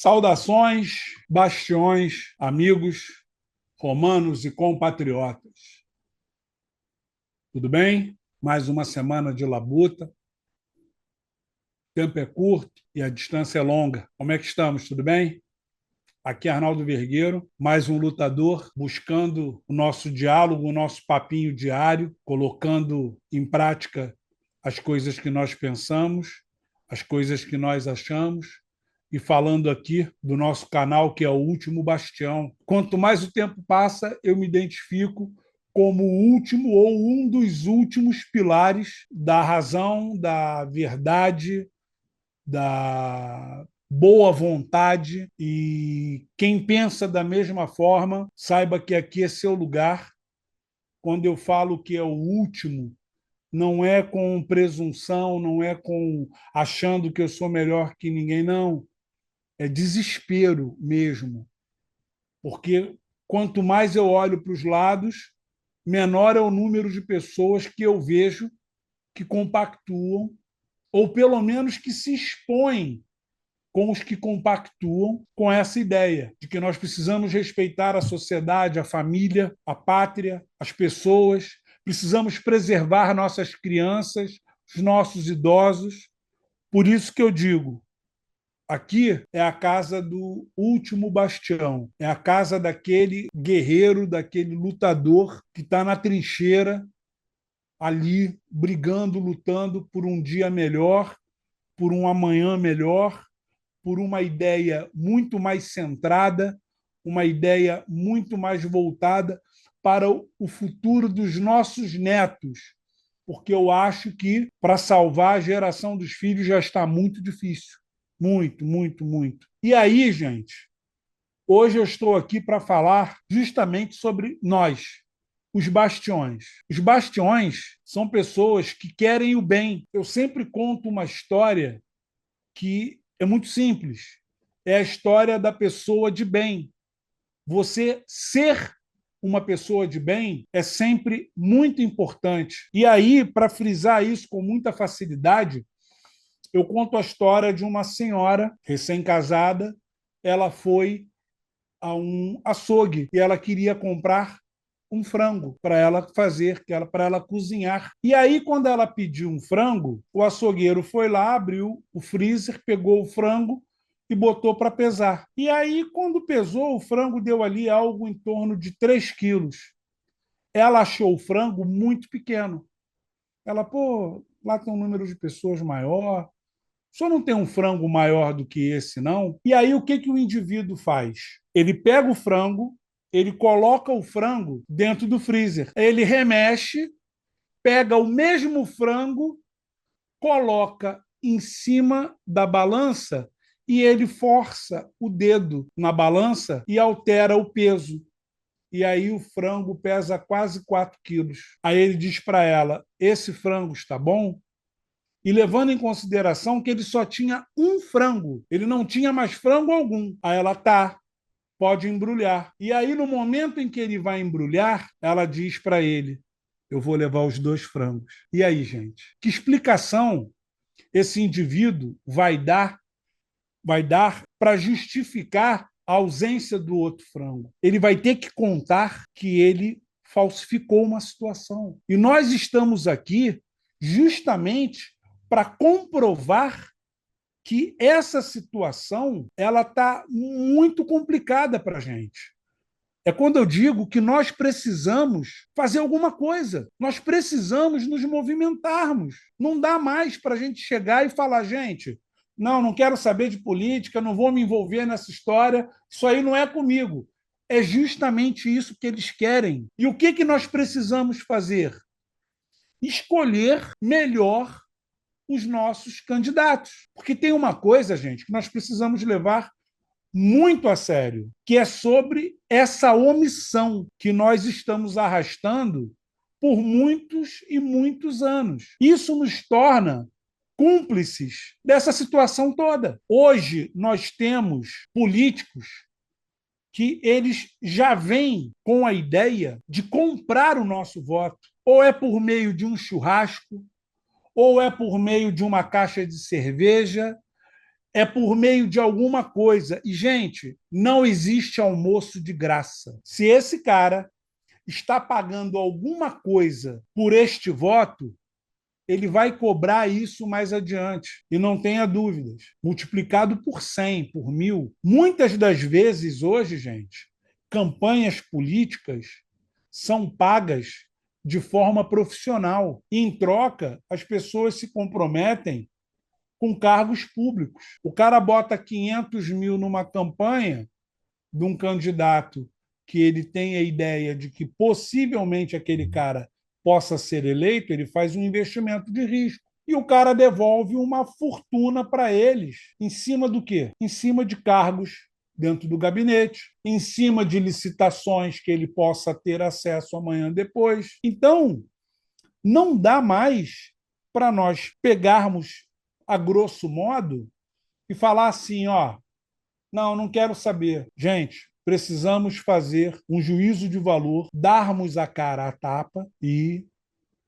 Saudações, bastiões, amigos, romanos e compatriotas. Tudo bem? Mais uma semana de labuta. O tempo é curto e a distância é longa. Como é que estamos? Tudo bem? Aqui é Arnaldo Vergueiro, mais um lutador, buscando o nosso diálogo, o nosso papinho diário, colocando em prática as coisas que nós pensamos, as coisas que nós achamos, e falando aqui do nosso canal, que é o Último Bastião. Quanto mais o tempo passa, eu me identifico como o último ou um dos últimos pilares da razão, da verdade, da boa vontade, e quem pensa da mesma forma, saiba que aqui é seu lugar. Quando eu falo que é o último, não é com presunção, não é com achando que eu sou melhor que ninguém, não. É desespero mesmo, porque quanto mais eu olho para os lados, menor é o número de pessoas que eu vejo que compactuam, ou pelo menos que se expõem com os que compactuam com essa ideia de que nós precisamos respeitar a sociedade, a família, a pátria, as pessoas, precisamos preservar nossas crianças, os nossos idosos. Por isso que eu digo, aqui é a casa do último bastião, é a casa daquele guerreiro, daquele lutador que está na trincheira, ali, brigando, lutando por um dia melhor, por um amanhã melhor, por uma ideia muito mais centrada, uma ideia muito mais voltada para o futuro dos nossos netos, porque eu acho que para salvar a geração dos filhos já está muito difícil. Muito, muito, muito. E aí, gente, hoje eu estou aqui para falar justamente sobre nós, os bastiões. Os bastiões são pessoas que querem o bem. Eu sempre conto uma história que é muito simples. É a história da pessoa de bem. Você ser uma pessoa de bem é sempre muito importante. E aí, para frisar isso com muita facilidade, eu conto a história de uma senhora recém-casada. Ela foi a um açougue e ela queria comprar um frango para ela fazer, para ela cozinhar. E aí, quando ela pediu um frango, o açougueiro foi lá, abriu o freezer, pegou o frango e botou para pesar. E aí, quando pesou, o frango deu ali algo em torno de 3 quilos. Ela achou o frango muito pequeno. Ela, pô, lá tem um número de pessoas maior, o senhor não tem um frango maior do que esse, não? E aí o que, que o indivíduo faz? Ele pega o frango, ele coloca o frango dentro do freezer. Ele remexe, pega o mesmo frango, coloca em cima da balança e ele força o dedo na balança e altera o peso. E aí o frango pesa quase 4 quilos. Aí ele diz para ela: esse frango está bom? E levando em consideração que ele só tinha um frango, ele não tinha mais frango algum. Aí ela tá, pode embrulhar. E aí, no momento em que ele vai embrulhar, ela diz para ele: eu vou levar os 2 frangos. E aí, gente, que explicação esse indivíduo vai dar para justificar a ausência do outro frango? Ele vai ter que contar que ele falsificou uma situação. E nós estamos aqui justamente para comprovar que essa situação ela está muito complicada para a gente. É quando eu digo que nós precisamos fazer alguma coisa, nós precisamos nos movimentarmos. Não dá mais para a gente chegar e falar: gente, não quero saber de política, não vou me envolver nessa história, isso aí não é comigo. É justamente isso que eles querem. E o que nós precisamos fazer? Escolher melhor os nossos candidatos. Porque tem uma coisa, gente, que nós precisamos levar muito a sério, que é sobre essa omissão que nós estamos arrastando por muitos e muitos anos. Isso nos torna cúmplices dessa situação toda. Hoje nós temos políticos que eles já vêm com a ideia de comprar o nosso voto, ou é por meio de um churrasco, ou é por meio de uma caixa de cerveja, é por meio de alguma coisa. E, gente, não existe almoço de graça. Se esse cara está pagando alguma coisa por este voto, ele vai cobrar isso mais adiante. E não tenha dúvidas. Multiplicado por 100, por 1.000. Muitas das vezes, hoje, gente, campanhas políticas são pagas de forma profissional. E, em troca, as pessoas se comprometem com cargos públicos. O cara bota 500 mil numa campanha de um candidato que ele tem a ideia de que possivelmente aquele cara possa ser eleito, ele faz um investimento de risco. E o cara devolve uma fortuna para eles. Em cima do quê? Em cima de cargos dentro do gabinete, em cima de licitações que ele possa ter acesso amanhã depois. Então, não dá mais para nós pegarmos a grosso modo e falar assim, ó, não quero saber. Gente, precisamos fazer um juízo de valor, darmos a cara à tapa e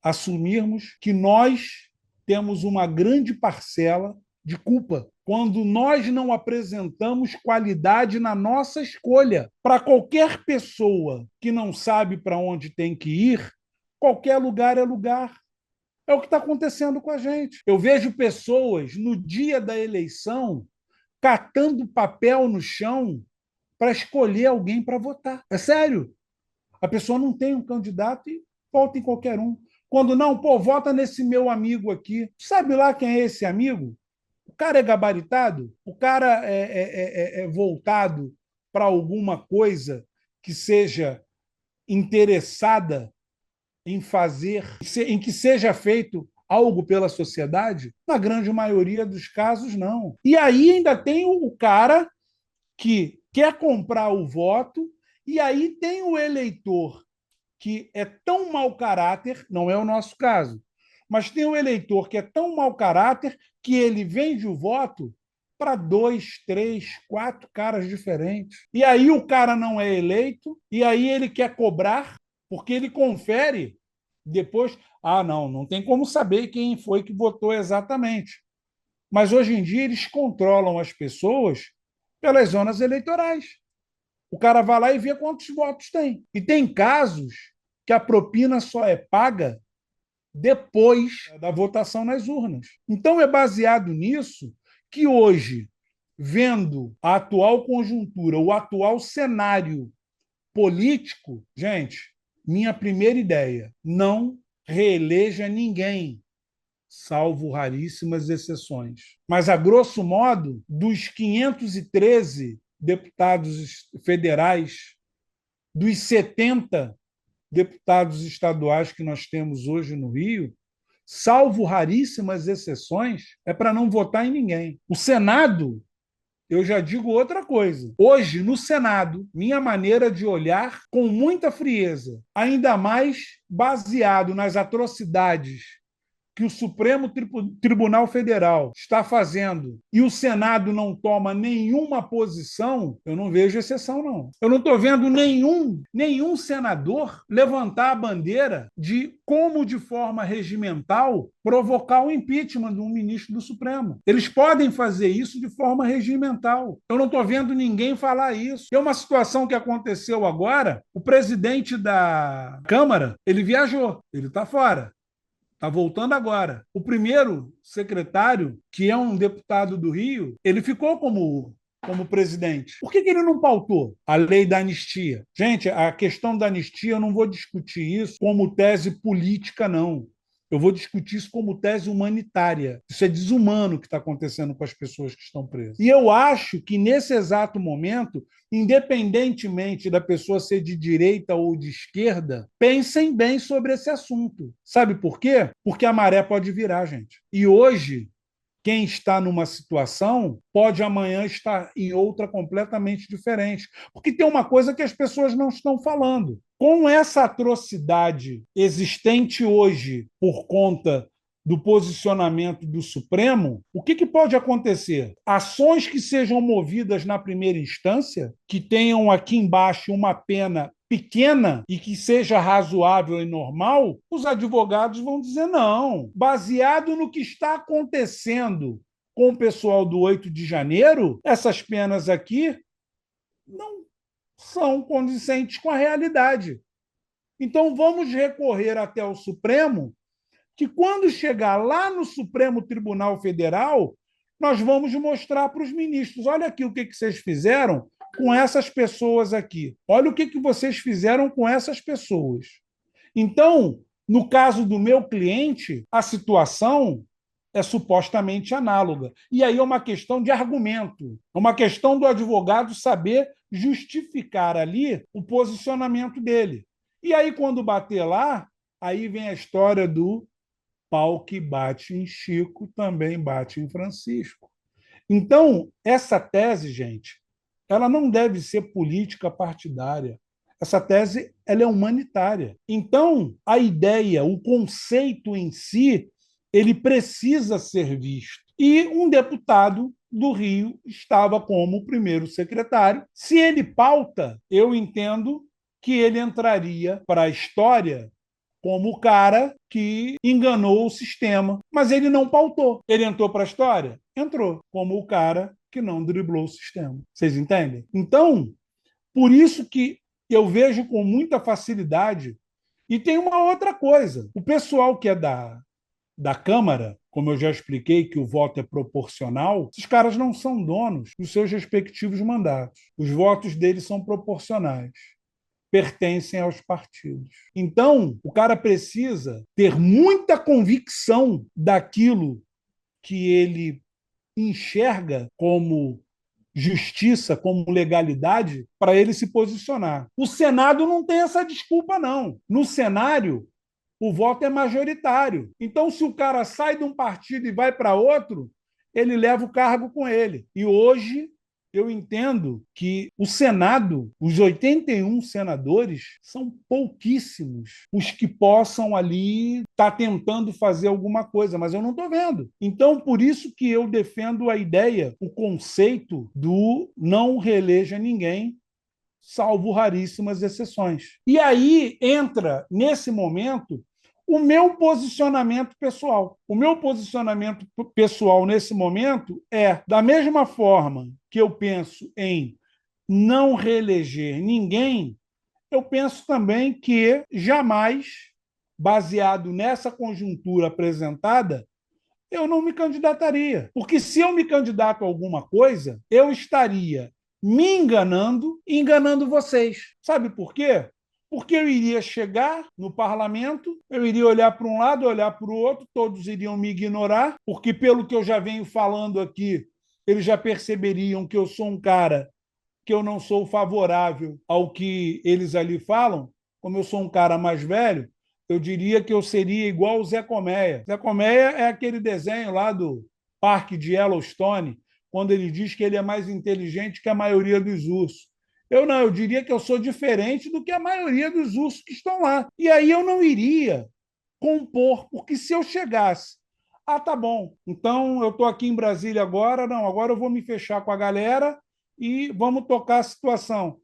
assumirmos que nós temos uma grande parcela de culpa quando nós não apresentamos qualidade na nossa escolha. Para qualquer pessoa que não sabe para onde tem que ir, qualquer lugar é lugar. É o que está acontecendo com a gente. Eu vejo pessoas, no dia da eleição, catando papel no chão para escolher alguém para votar. É sério. A pessoa não tem um candidato e vota em qualquer um. Quando não, pô, vota nesse meu amigo aqui. Sabe lá quem é esse amigo? O cara é gabaritado? O cara é voltado para alguma coisa que seja interessada em fazer, em que seja feito algo pela sociedade? Na grande maioria dos casos, não. E aí ainda tem o cara que quer comprar o voto, e aí tem o eleitor que é tão mau caráter, não é o nosso caso, mas tem o eleitor que é tão mau caráter que ele vende o voto para 2, 3, 4 caras diferentes. E aí o cara não é eleito, e aí ele quer cobrar, porque ele confere depois. Ah, não tem como saber quem foi que votou exatamente. Mas hoje em dia eles controlam as pessoas pelas zonas eleitorais. O cara vai lá e vê quantos votos tem. E tem casos que a propina só é paga depois da votação nas urnas. Então é baseado nisso que hoje, vendo a atual conjuntura, o atual cenário político, gente, minha primeira ideia, não reeleja ninguém, salvo raríssimas exceções. Mas, a grosso modo, dos 513 deputados federais, dos 70 deputados estaduais que nós temos hoje no Rio, salvo raríssimas exceções, é para não votar em ninguém. O Senado, eu já digo outra coisa. Hoje, no Senado, minha maneira de olhar com muita frieza, ainda mais baseado nas atrocidades que o Supremo Tribunal Federal está fazendo e o Senado não toma nenhuma posição, eu não vejo exceção, não. Eu não estou vendo nenhum senador levantar a bandeira de como, de forma regimental, provocar o impeachment de um ministro do Supremo. Eles podem fazer isso de forma regimental. Eu não estou vendo ninguém falar isso. É uma situação que aconteceu agora, o presidente da Câmara, ele viajou, ele está fora. Está voltando agora. O primeiro secretário, que é um deputado do Rio, ele ficou como presidente. Por que ele não pautou a lei da anistia? Gente, a questão da anistia, eu não vou discutir isso como tese política, não. Eu vou discutir isso como tese humanitária. Isso é desumano o que está acontecendo com as pessoas que estão presas. E eu acho que, nesse exato momento, independentemente da pessoa ser de direita ou de esquerda, pensem bem sobre esse assunto. Sabe por quê? Porque a maré pode virar, gente. E hoje, quem está numa situação pode amanhã estar em outra completamente diferente. Porque tem uma coisa que as pessoas não estão falando. Com essa atrocidade existente hoje por conta do posicionamento do Supremo, o que pode acontecer? Ações que sejam movidas na primeira instância, que tenham aqui embaixo uma pena pequena e que seja razoável e normal, os advogados vão dizer não. Baseado no que está acontecendo com o pessoal do 8 de janeiro, essas penas aqui não são condizentes com a realidade. Então, vamos recorrer até o Supremo, que quando chegar lá no Supremo Tribunal Federal, nós vamos mostrar para os ministros: olha aqui o que vocês fizeram com essas pessoas aqui. Olha o que vocês fizeram com essas pessoas. Então, no caso do meu cliente, a situação é supostamente análoga. E aí é uma questão de argumento, é uma questão do advogado saber justificar ali o posicionamento dele. E aí, quando bater lá, aí vem a história do pau que bate em Chico também bate em Francisco. Então, essa tese, gente, ela não deve ser política partidária. Essa tese ela é humanitária. Então, a ideia, o conceito em si, ele precisa ser visto. E um deputado do Rio estava como primeiro secretário. Se ele pauta, eu entendo que ele entraria para a história como o cara que enganou o sistema. Mas ele não pautou. Ele entrou para a história? Entrou, como o cara que não driblou o sistema. Vocês entendem? Então, por isso que eu vejo com muita facilidade. E tem uma outra coisa. O pessoal que é da Câmara, como eu já expliquei, que o voto é proporcional, esses caras não são donos dos seus respectivos mandatos. Os votos deles são proporcionais, pertencem aos partidos. Então, o cara precisa ter muita convicção daquilo que ele enxerga como justiça, como legalidade, para ele se posicionar. O Senado não tem essa desculpa, não. No cenário, o voto é majoritário. Então, se o cara sai de um partido e vai para outro, ele leva o cargo com ele. E hoje eu entendo que o Senado, os 81 senadores, são pouquíssimos os que possam ali estar tentando fazer alguma coisa, mas eu não estou vendo. Então, por isso que eu defendo a ideia, o conceito do não reeleja ninguém, salvo raríssimas exceções. E aí entra, nesse momento, o meu posicionamento pessoal. O meu posicionamento pessoal nesse momento é, da mesma forma que eu penso em não reeleger ninguém, eu penso também que jamais, baseado nessa conjuntura apresentada, eu não me candidataria. Porque se eu me candidato a alguma coisa, eu estaria me enganando e enganando vocês. Sabe por quê? Porque eu iria chegar no parlamento, eu iria olhar para um lado, olhar para o outro, todos iriam me ignorar, porque, pelo que eu já venho falando aqui, eles já perceberiam que eu sou um cara que eu não sou favorável ao que eles ali falam. Como eu sou um cara mais velho, eu diria que eu seria igual o Zé Colmeia. Zé Colmeia é aquele desenho lá do Parque de Yellowstone, quando ele diz que ele é mais inteligente que a maioria dos ursos. Eu não, eu diria que eu sou diferente do que a maioria dos ursos que estão lá. E aí eu não iria compor, porque se eu chegasse, tá bom, então eu estou aqui em Brasília agora, não, agora eu vou me fechar com a galera e vamos tocar a situação.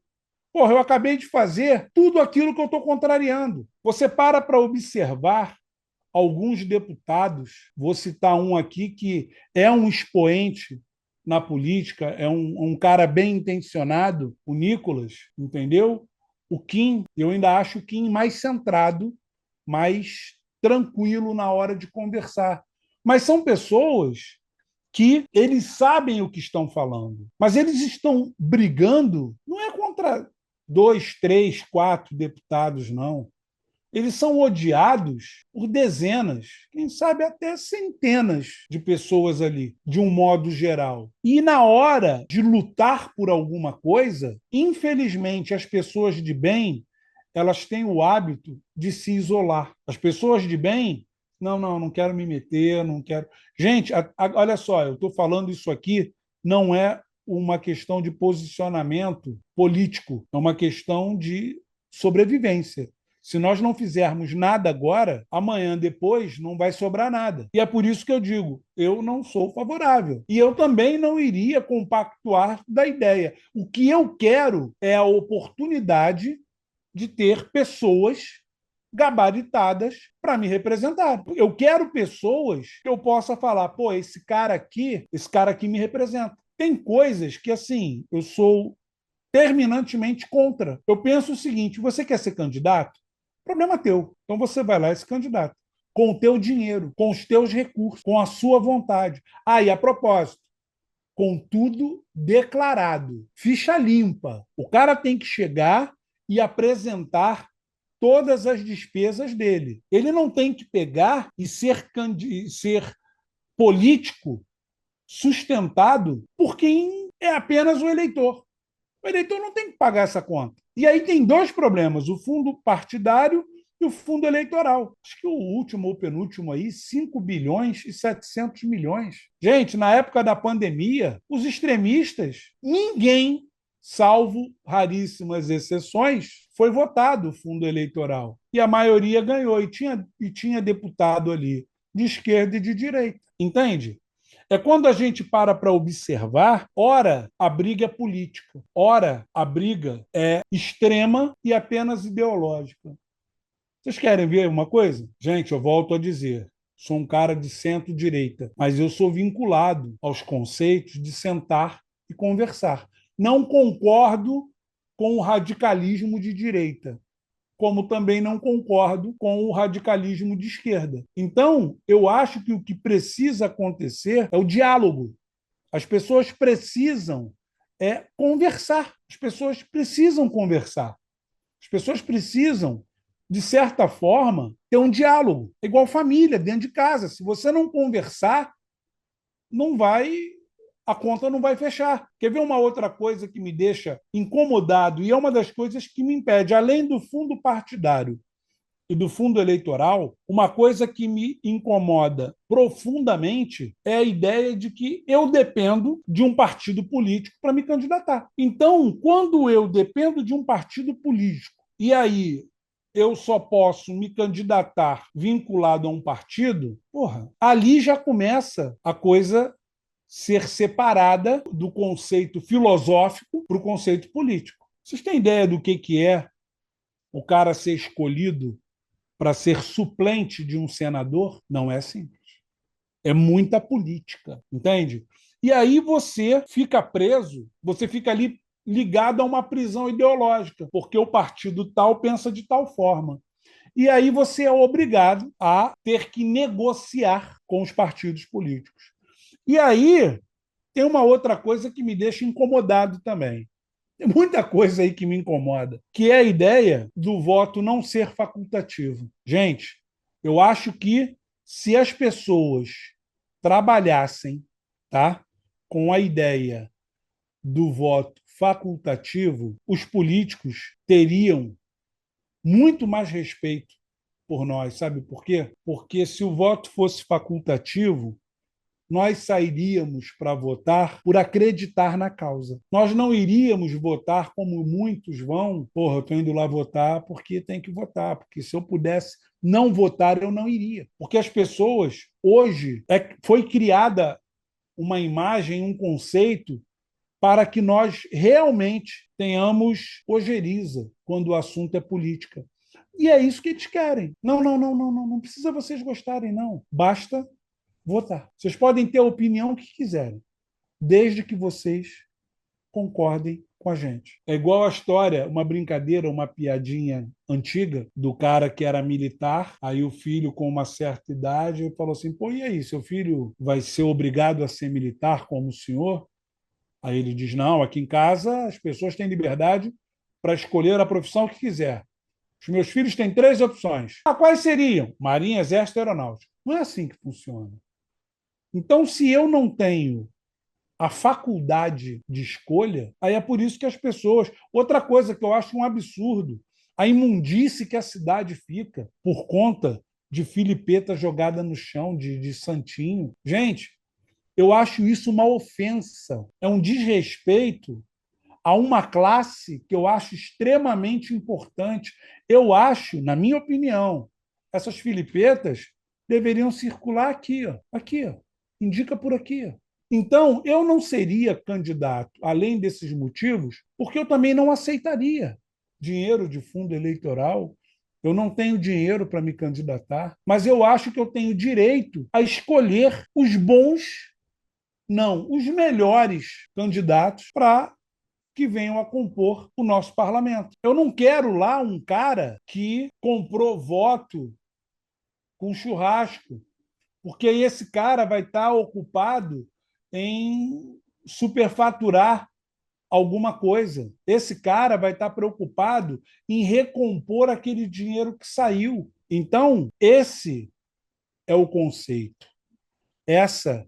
Porra, eu acabei de fazer tudo aquilo que eu estou contrariando. Você para observar alguns deputados, vou citar um aqui que é um expoente na política, é um cara bem intencionado, o Nicolas, entendeu? O Kim, eu ainda acho o Kim mais centrado, mais tranquilo na hora de conversar. Mas são pessoas que eles sabem o que estão falando, mas eles estão brigando, não é contra 2, 3, 4 deputados, não. Eles são odiados por dezenas, quem sabe até centenas de pessoas ali, de um modo geral. E na hora de lutar por alguma coisa, infelizmente, as pessoas de bem, elas têm o hábito de se isolar. As pessoas de bem, não quero me meter, não quero. Gente, olha só, eu estou falando isso aqui, não é uma questão de posicionamento político, é uma questão de sobrevivência. Se nós não fizermos nada agora, amanhã depois não vai sobrar nada. E é por isso que eu digo, eu não sou favorável. E eu também não iria compactuar da ideia. O que eu quero é a oportunidade de ter pessoas gabaritadas para me representar. Eu quero pessoas que eu possa falar, pô, esse cara aqui me representa. Tem coisas que, assim, eu sou terminantemente contra. Eu penso o seguinte: você quer ser candidato? Problema teu. Então você vai lá e se candidata. Com o teu dinheiro, com os teus recursos, com a sua vontade. Ah, e a propósito, com tudo declarado, ficha limpa. O cara tem que chegar e apresentar todas as despesas dele. Ele não tem que pegar e ser político sustentado por quem é apenas o eleitor. O eleitor não tem que pagar essa conta. E aí tem dois problemas: o fundo partidário e o fundo eleitoral. Acho que o último ou penúltimo aí, 5 bilhões e 700 milhões. Gente, na época da pandemia, os extremistas, ninguém, salvo raríssimas exceções, foi votado o fundo eleitoral. E a maioria ganhou, e tinha deputado ali de esquerda e de direita. Entende? É quando a gente para observar, ora a briga é política, ora a briga é extrema e apenas ideológica. Vocês querem ver uma coisa? Gente, eu volto a dizer, sou um cara de centro-direita, mas eu sou vinculado aos conceitos de sentar e conversar. Não concordo com o radicalismo de direita, como também não concordo com o radicalismo de esquerda. Então, eu acho que o que precisa acontecer é o diálogo. As pessoas precisam conversar. As pessoas precisam conversar. As pessoas precisam, de certa forma, ter um diálogo. É igual família, dentro de casa. Se você não conversar, não vai, a conta não vai fechar. Quer ver uma outra coisa que me deixa incomodado, e é uma das coisas que me impede, além do fundo partidário e do fundo eleitoral, uma coisa que me incomoda profundamente é a ideia de que eu dependo de um partido político para me candidatar. Então, quando eu dependo de um partido político e aí eu só posso me candidatar vinculado a um partido, porra, ali já começa a coisa ser separada do conceito filosófico para o conceito político. Vocês têm ideia do que é o cara ser escolhido para ser suplente de um senador? Não é simples. É muita política, entende? E aí você fica preso, você fica ali ligado a uma prisão ideológica, porque o partido tal pensa de tal forma. E aí você é obrigado a ter que negociar com os partidos políticos. E aí tem uma outra coisa que me deixa incomodado também. Tem muita coisa aí que me incomoda, que é a ideia do voto não ser facultativo. Gente, eu acho que se as pessoas trabalhassem, tá, com a ideia do voto facultativo, os políticos teriam muito mais respeito por nós, sabe por quê? Porque se o voto fosse facultativo, nós sairíamos para votar por acreditar na causa. Nós não iríamos votar como muitos vão, porra, eu estou indo lá votar porque tem que votar, porque se eu pudesse não votar, eu não iria. Porque as pessoas, hoje, foi criada uma imagem, um conceito para que nós realmente tenhamos ojeriza quando o assunto é política. E é isso que eles querem. Não, não, não, não, não, não precisa vocês gostarem, não. Basta votar. Vocês podem ter a opinião que quiserem, desde que vocês concordem com a gente. É igual a história, uma brincadeira, uma piadinha antiga do cara que era militar, aí o filho com uma certa idade falou assim, pô, e aí, seu filho vai ser obrigado a ser militar como o senhor? Aí ele diz, não, aqui em casa as pessoas têm liberdade para escolher a profissão que quiser. Os meus filhos têm 3 opções. Ah, quais seriam? Marinha, Exército e Aeronáutica. Não é assim que funciona. Então, se eu não tenho a faculdade de escolha, aí é por isso que as pessoas. Outra coisa que eu acho um absurdo, a imundície que a cidade fica por conta de filipeta jogada no chão, de santinho. Gente, eu acho isso uma ofensa, é um desrespeito a uma classe que eu acho extremamente importante. Eu acho, na minha opinião, essas filipetas deveriam circular aqui, ó, indica por aqui. Ó. Então, eu não seria candidato, além desses motivos, porque eu também não aceitaria dinheiro de fundo eleitoral Eu não tenho dinheiro para me candidatar, mas eu acho que eu tenho direito a escolher os bons, não, os melhores candidatos para que venham a compor o nosso parlamento. Eu não quero lá um cara que comprou voto com churrasco, porque esse cara vai estar ocupado em superfaturar alguma coisa. Esse cara vai estar preocupado em recompor aquele dinheiro que saiu. Então, esse é o conceito. Essa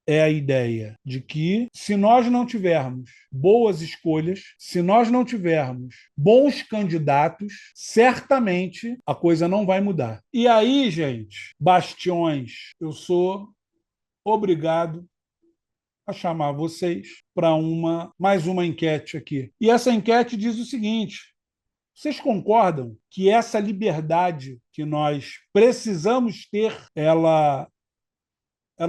é a ideia de que, se nós não tivermos boas escolhas, se nós não tivermos bons candidatos, certamente a coisa não vai mudar. E aí, gente, bastiões, eu sou obrigado a chamar vocês para mais uma enquete aqui. E essa enquete diz o seguinte: vocês concordam que essa liberdade que nós precisamos ter, ela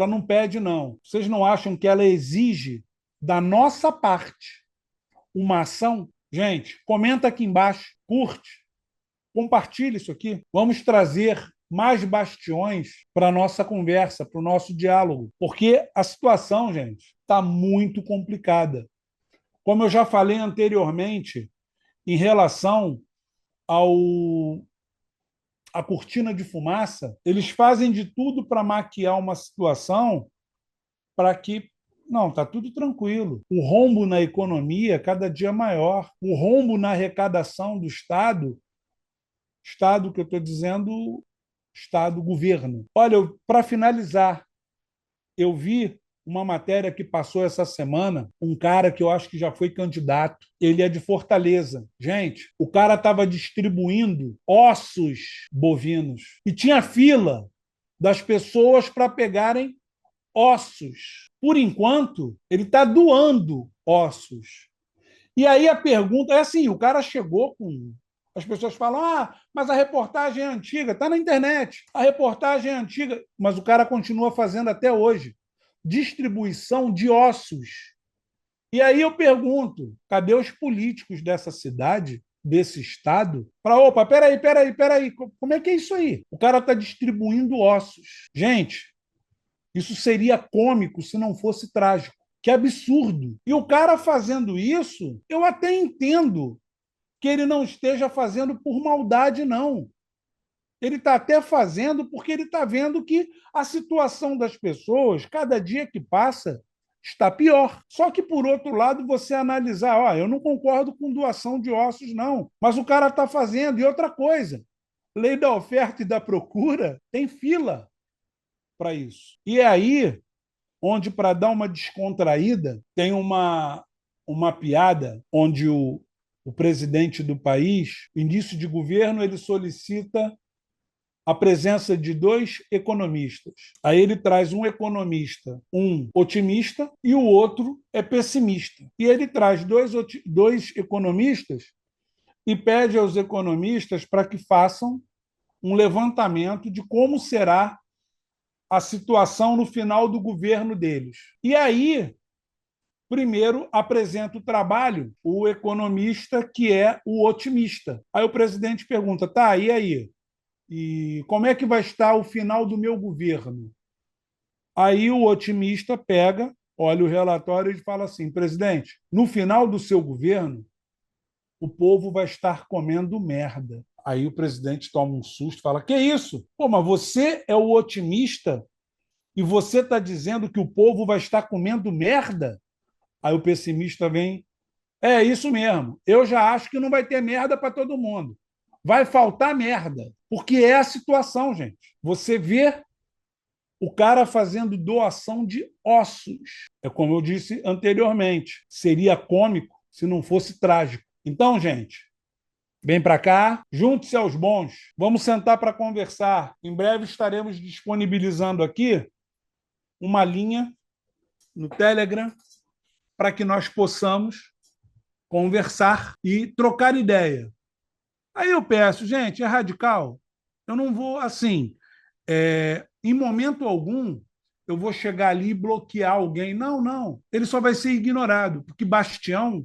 não pede, não? Vocês não acham que ela exige da nossa parte uma ação? Gente, comenta aqui embaixo, curte, compartilhe isso aqui. Vamos trazer mais bastiões para a nossa conversa, para o nosso diálogo, porque a situação, gente, está muito complicada. Como eu já falei anteriormente, em relação ao a cortina de fumaça, eles fazem de tudo para maquiar uma situação para que não, está tudo tranquilo. O rombo na economia cada dia maior, o rombo na arrecadação do Estado que eu estou dizendo, Estado, governo. Olha, para finalizar, eu vi uma matéria que passou essa semana, um cara que eu acho que já foi candidato, ele é de Fortaleza. Gente, o cara estava distribuindo ossos bovinos e tinha fila das pessoas para pegarem ossos. Por enquanto, ele está doando ossos. E aí a pergunta é assim: o cara chegou com. As pessoas falam, mas a reportagem é antiga, está na internet. A reportagem é antiga, mas o cara continua fazendo até hoje. Distribuição de ossos. E aí eu pergunto, cadê os políticos dessa cidade, desse estado? Opa, peraí, como é que é isso aí? O cara está distribuindo ossos. Gente, isso seria cômico se não fosse trágico. Que absurdo. E o cara fazendo isso, eu até entendo que ele não esteja fazendo por maldade, não. Ele está até fazendo porque ele está vendo que a situação das pessoas, cada dia que passa, está pior. Só que, por outro lado, você analisar, eu não concordo com doação de ossos, não, mas o cara está fazendo. E outra coisa, lei da oferta e da procura tem fila para isso. E é aí onde, para dar uma descontraída, tem uma piada onde o presidente do país, início de governo, ele solicita a presença de dois economistas. Aí ele traz um economista, um otimista, e o outro é pessimista. E ele traz dois economistas e pede aos economistas para que façam um levantamento de como será a situação no final do governo deles. E aí, primeiro apresenta o trabalho o economista que é o otimista. Aí o presidente pergunta, tá, e aí? E como é que vai estar o final do meu governo? Aí o otimista pega, olha o relatório e fala assim, presidente, no final do seu governo, o povo vai estar comendo merda. Aí o presidente toma um susto e fala, que isso? Pô, mas você é o otimista e você está dizendo que o povo vai estar comendo merda? Aí o pessimista vem, é isso mesmo, eu já acho que não vai ter merda para todo mundo. Vai faltar merda, porque é a situação, gente. Você vê o cara fazendo doação de ossos. É como eu disse anteriormente, seria cômico se não fosse trágico. Então, gente, vem para cá, junte-se aos bons, vamos sentar para conversar. Em breve estaremos disponibilizando aqui uma linha no Telegram para que nós possamos conversar e trocar ideia. Aí eu peço, gente, é radical? Eu não vou, assim, em momento algum, eu vou chegar ali e bloquear alguém. Não, não. Ele só vai ser ignorado, porque Bastião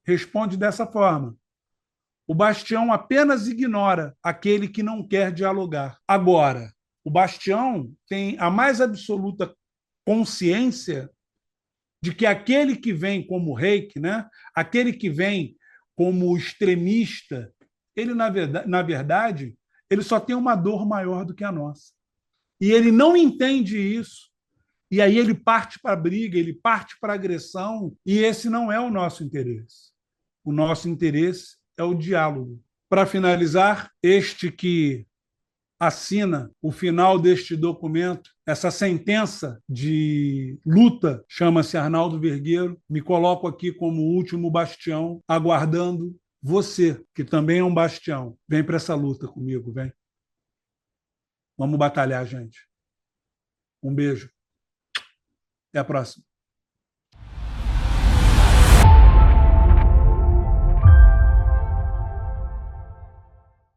responde dessa forma. O Bastião apenas ignora aquele que não quer dialogar. Agora, o Bastião tem a mais absoluta consciência de que aquele que vem como reiki, né? Aquele que vem como extremista, ele, na verdade, ele só tem uma dor maior do que a nossa. E ele não entende isso. E aí ele parte para a briga, ele parte para a agressão, e esse não é o nosso interesse. O nosso interesse é o diálogo. Para finalizar, este que assina o final deste documento, essa sentença de luta, chama-se Arnaldo Vergueiro. Me coloco aqui como último bastião, aguardando você, que também é um bastião. Vem para essa luta comigo, vem. Vamos batalhar, gente. Um beijo. Até a próxima.